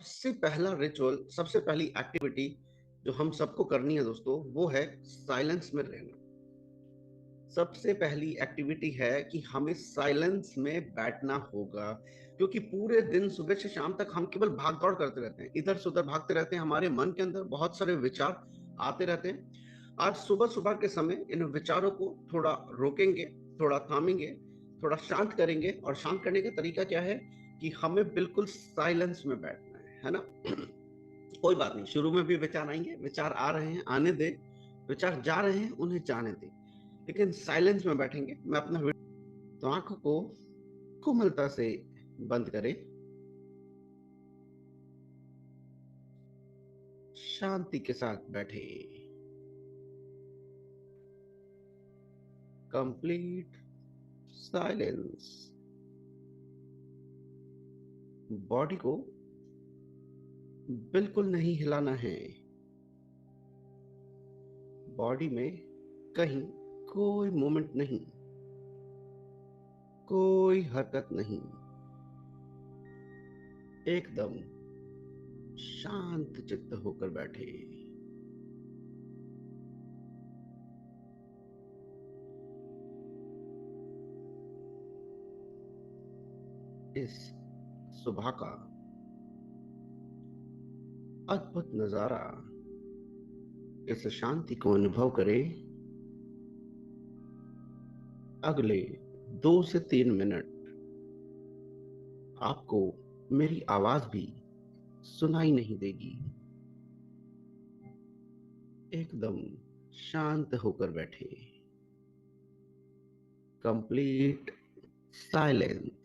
सबसे पहला रिचुअल, सबसे पहली एक्टिविटी जो हम सबको करनी है दोस्तों, वो है साइलेंस में रहना। सबसे पहली एक्टिविटी है कि हमें साइलेंस में बैठना होगा, क्योंकि पूरे दिन सुबह से शाम तक हम केवल भाग दौड़ करते रहते हैं, इधर से उधर भागते रहते हैं। हमारे मन के अंदर बहुत सारे विचार आते रहते हैं। आज सुबह सुबह के समय इन विचारों को थोड़ा रोकेंगे, थोड़ा थामेंगे, थोड़ा शांत करेंगे। और शांत करने का तरीका क्या है कि हमें बिल्कुल साइलेंस में बैठना है ना। कोई बात नहीं, शुरू में भी विचार आएंगे, विचार आ रहे हैं आने दे, विचार जा रहे हैं उन्हें जाने दे, लेकिन साइलेंस में बैठेंगे। मैं अपना तो आंखों को कोमलता से बंद करें, शांति के साथ बैठे। Complete silence. बॉडी को बिल्कुल नहीं हिलाना है। बॉडी में कहीं कोई मूवमेंट नहीं, कोई हरकत नहीं, एकदम शांत चित्त होकर बैठे। इस सुबह का अद्भुत नजारा, इस शांति को अनुभव करें। अगले 2 से 3 मिनट आपको मेरी आवाज भी सुनाई नहीं देगी। एकदम शांत होकर बैठे। Complete silence.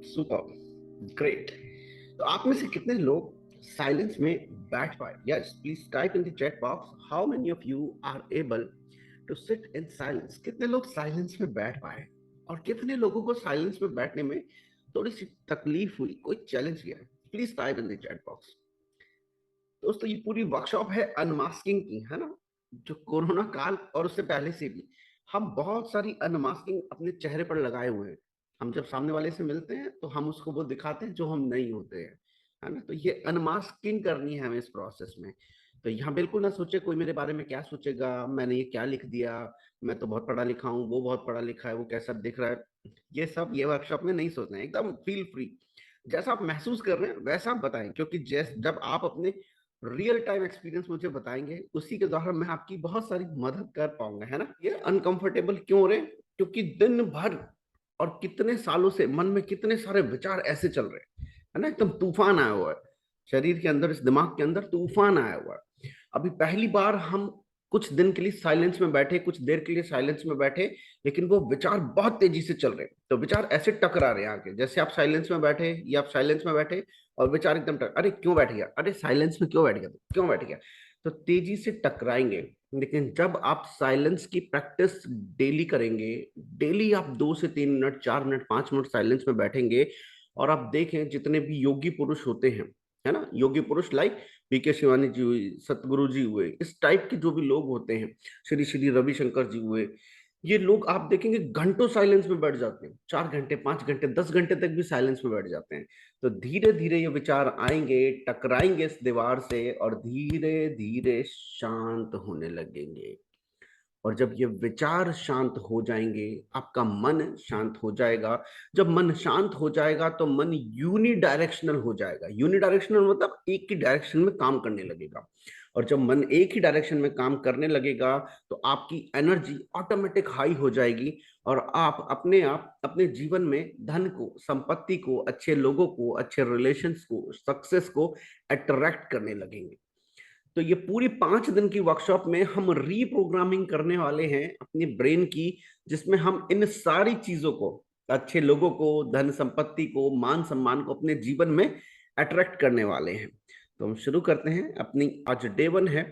Super, great. तो आप में से कितने लोग साइलेंस में बैठ पाए? Yes, please type in the chat box how many of you are able to sit in silence. कितने लोग साइलेंस में बैठ पाए और कितने लोगों को साइलेंस में बैठने में थोड़ी सी तकलीफ हुई, कोई चैलेंज किया? Please type in the chat box. दोस्तों, ये पूरी वर्कशॉप है अनमास्किंग की, है ना। जो कोरोना काल और उससे पहले से भी हम बहुत सारी अनमास्किंग अपने चेहरे पर लगाए हुए हैं। हम जब सामने वाले से मिलते हैं तो हम उसको वो दिखाते हैं जो हम नहीं होते हैं, है ना। तो ये अनमास्किंग करनी है हमें इस प्रोसेस में। तो यहाँ बिल्कुल ना सोचे कोई मेरे बारे में क्या सोचेगा, मैंने ये क्या लिख दिया, मैं तो बहुत पढ़ा लिखा हूँ, वो बहुत पढ़ा लिखा है, वो कैसा दिख रहा है। ये सब ये वर्कशॉप में नहीं सोचना है। एकदम फील फ्री, जैसा आप महसूस कर रहे हैं वैसा आप बताएं, क्योंकि जब आप अपने रियल टाइम एक्सपीरियंस मुझे बताएंगे, उसी के द्वारा मैं आपकी बहुत सारी मदद कर पाऊंगा, है ना। ये अनकंफर्टेबल क्यों हो रहे हैं? क्योंकि दिन भर और कितने सालों से मन में कितने सारे विचार ऐसे चल रहे हैं, है ना। एकदम तूफान आया हुआ है शरीर के अंदर, इस दिमाग के अंदर तूफान आया हुआ है। अभी पहली बार हम कुछ दिन के लिए साइलेंस में बैठे, कुछ देर के लिए साइलेंस में बैठे, लेकिन वो विचार बहुत तेजी से चल रहे हैं। तो विचार ऐसे टकरा रहे हैं आके, जैसे आप साइलेंस में बैठे या आप साइलेंस में बैठे और विचार एकदम अरे क्यों बैठ गया, अरे साइलेंस में क्यों बैठ गया, क्यों बैठ गया। तो तेजी से टकराएंगे। लेकिन जब आप साइलेंस की प्रैक्टिस डेली करेंगे, डेली आप 2 से 3 मिनट, 4 मिनट, 5 मिनट साइलेंस में बैठेंगे, और आप देखें जितने भी योगी पुरुष होते हैं, है ना, योगी पुरुष लाइक पीके शिवानी जी हुई, सतगुरु जी हुए, इस टाइप के जो भी लोग होते हैं, श्री श्री रविशंकर जी हुए, ये लोग आप देखेंगे घंटों साइलेंस में बैठ जाते हैं, 4 घंटे, 5 घंटे, 10 घंटे तक भी साइलेंस में बैठ जाते हैं। तो धीरे धीरे ये विचार आएंगे, टकराएंगे इस दीवार से, और धीरे धीरे शांत होने लगेंगे। और जब ये विचार शांत हो जाएंगे, आपका मन शांत हो जाएगा। जब मन शांत हो जाएगा तो मन यूनि डायरेक्शनल हो जाएगा। यूनि डायरेक्शनल मतलब एक ही डायरेक्शन में काम करने लगेगा। और जब मन एक ही डायरेक्शन में काम करने लगेगा तो आपकी एनर्जी ऑटोमेटिक हाई हो जाएगी और आप अपने जीवन में धन को, संपत्ति को, अच्छे लोगों को, अच्छे रिलेशंस को, सक्सेस को अट्रैक्ट करने लगेंगे। तो ये पूरी 5 दिन की वर्कशॉप में हम रीप्रोग्रामिंग करने वाले हैं अपनी ब्रेन की, जिसमें हम इन सारी चीजों को, अच्छे लोगों को, धन संपत्ति को, मान सम्मान को अपने जीवन में अट्रैक्ट करने वाले हैं। तो हम शुरू करते हैं। अपनी आज डे 1 है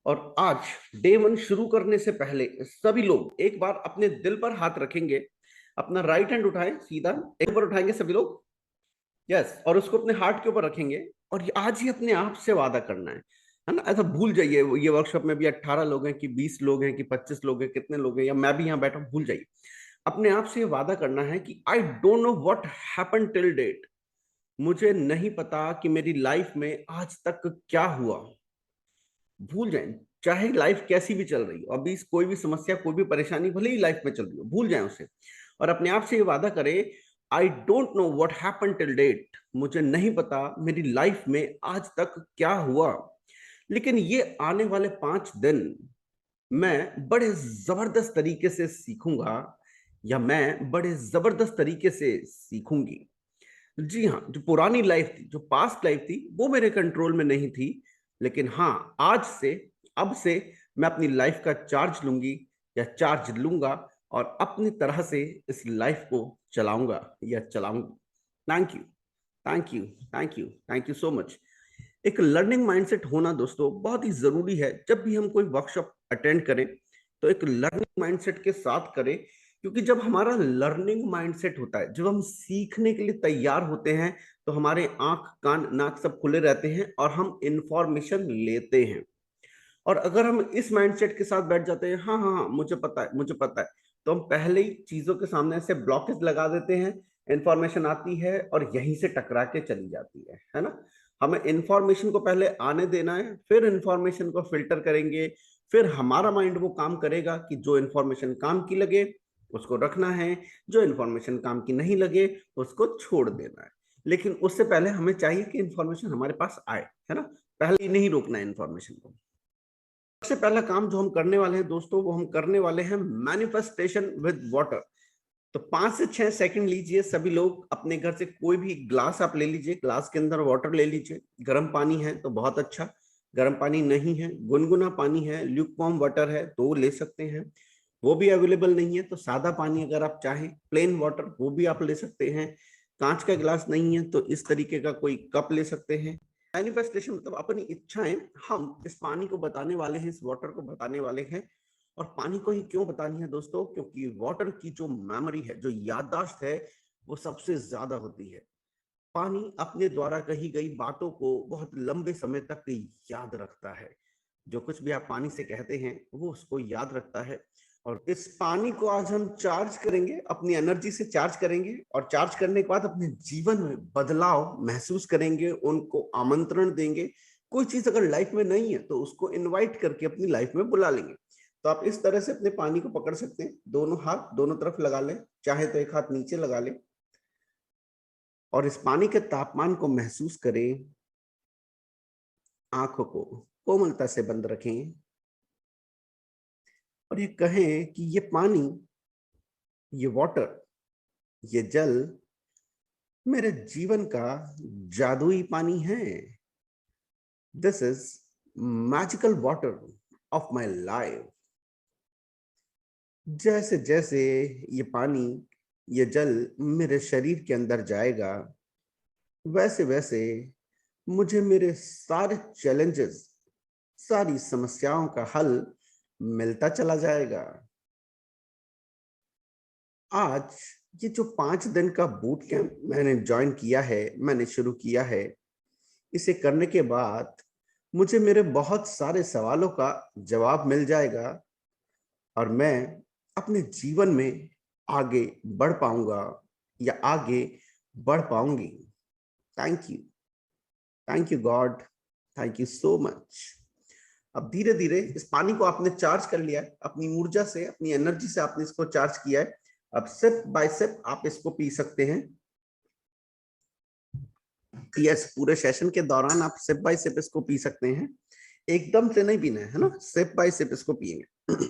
और आज डे 1 शुरू करने से पहले सभी लोग एक बार अपने दिल पर हाथ रखेंगे, अपना राइट हैंड उठाएं, सीधा एक ऊपर उठाएंगे सभी लोग, यस, और उसको अपने हार्ट के ऊपर रखेंगे और आज ही अपने आप से वादा करना है ना। ऐसा भूल जाइए ये वर्कशॉप में भी 18 लोग हैं कि 20 लोग हैं कि 25 लोग हैं, कितने लोग हैं, या मैं भी यहाँ बैठा हूं, भूल जाइए। अपने आप से वादा करना है कि I don't know what happen till date, मुझे नहीं पता कि मेरी लाइफ में आज तक क्या हुआ। भूल जाएं, चाहे लाइफ कैसी भी चल रही हो, अभी कोई भी समस्या, कोई भी परेशानी भले ही लाइफ में चल रही हो, भूल जाएं उसे और अपने आप से ये वादा करें, I don't know what happen till date, मुझे नहीं पता मेरी लाइफ में आज तक क्या हुआ, लेकिन ये आने वाले 5 दिन मैं बड़े जबरदस्त तरीके से सीखूंगा या मैं बड़े जबरदस्त तरीके से सीखूंगी। जी हाँ, जो पुरानी लाइफ थी, जो पास्ट लाइफ थी, वो मेरे कंट्रोल में नहीं थी, लेकिन हाँ, आज से, अब से मैं अपनी लाइफ का चार्ज लूंगी या चार्ज लूंगा और अपनी तरह से इस लाइफ को चलाऊंगा या चलाऊंगी। Thank you, thank you, thank you, thank you so much. एक लर्निंग माइंडसेट होना दोस्तों बहुत ही जरूरी है। जब भी हम कोई वर्कशॉप अटेंड करें तो एक लर्निंग माइंडसेट के साथ करें, क्योंकि जब हमारा लर्निंग माइंडसेट होता है, जब हम सीखने के लिए तैयार होते हैं, तो हमारे आंख, कान, नाक सब खुले रहते हैं और हम इंफॉर्मेशन लेते हैं। और अगर हम इस माइंडसेट के साथ बैठ जाते हैं, हाँ हाँ हाँ मुझे पता है, मुझे पता है, तो हम पहले ही चीजों के सामने से ब्लॉकेज लगा देते हैं, इंफॉर्मेशन आती है और यहीं से टकरा के चली जाती है ना। हमें इंफॉर्मेशन को पहले आने देना है, फिर इंफॉर्मेशन को फिल्टर करेंगे, फिर हमारा माइंड वो काम करेगा कि जो इंफॉर्मेशन काम की लगे उसको रखना है, जो इंफॉर्मेशन काम की नहीं लगे उसको छोड़ देना है। लेकिन उससे पहले हमें चाहिए कि इंफॉर्मेशन हमारे पास आए, है ना, पहले ही नहीं रोकना है इंफॉर्मेशन को। सबसे पहला काम जो हम करने वाले हैं दोस्तों, वो हम करने वाले हैं मैनिफेस्टेशन विद वाटर। तो 5 से 6 सेकंड लीजिए सभी लोग, अपने घर से कोई भी ग्लास आप ले लीजिए, ग्लास के अंदर वाटर ले लीजिए। गर्म पानी है तो बहुत अच्छा, गर्म पानी नहीं है, गुनगुना पानी है, ल्यूकवार्म वाटर है तो वो ले सकते हैं। वो भी अवेलेबल नहीं है तो सादा पानी अगर आप चाहें, प्लेन वाटर, वो भी आप ले सकते हैं। कांच का गिलास नहीं है तो इस तरीके का कोई कप ले सकते हैं। मैनिफेस्टेशन मतलब अपनी इच्छाएं हम इस पानी को बताने वाले हैं, इस वाटर को बताने वाले हैं। और पानी को ही क्यों बतानी है दोस्तों, क्योंकि वाटर की जो मेमोरी है, जो याददाश्त है, वो सबसे ज्यादा होती है। पानी अपने द्वारा कही गई बातों को बहुत लंबे समय तक याद रखता है। जो कुछ भी आप पानी से कहते हैं वो उसको याद रखता है। और इस पानी को आज हम चार्ज करेंगे, अपनी एनर्जी से चार्ज करेंगे और चार्ज करने के बाद अपने जीवन में बदलाव महसूस करेंगे, उनको आमंत्रण देंगे। कोई चीज अगर लाइफ में नहीं है तो उसको इनवाइट करके अपनी लाइफ में बुला लेंगे। तो आप इस तरह से अपने पानी को पकड़ सकते हैं, दोनों हाथ दोनों तरफ लगा लें, चाहे तो एक हाथ नीचे लगा लें और इस पानी के तापमान को महसूस करें। आंखों को कोमलता से बंद रखें और ये कहें कि ये पानी, ये वाटर, ये जल मेरे जीवन का जादुई पानी है। This is magical water of my life. जैसे जैसे ये पानी, ये जल मेरे शरीर के अंदर जाएगा, वैसे वैसे मुझे मेरे सारे चैलेंजेस, सारी समस्याओं का हल मिलता चला जाएगा। आज ये जो 5 दिन का बूट कैंप मैंने ज्वाइन किया है, मैंने शुरू किया है, इसे करने के बाद मुझे मेरे बहुत सारे सवालों का जवाब मिल जाएगा और मैं अपने जीवन में आगे बढ़ पाऊंगा या आगे बढ़ पाऊंगी। Thank you, thank you God, thank you so much. अब धीरे धीरे इस पानी को आपने चार्ज कर लिया है, अपनी ऊर्जा से, अपनी एनर्जी से आपने इसको चार्ज किया है। अब सिप बाय सिप आप इसको पी सकते हैं। यस, पूरे सेशन के दौरान आप सिप बाय सिप इसको पी सकते हैं, एकदम से नहीं पीना है ना, सिप बाय सिप इसको पिएंगे।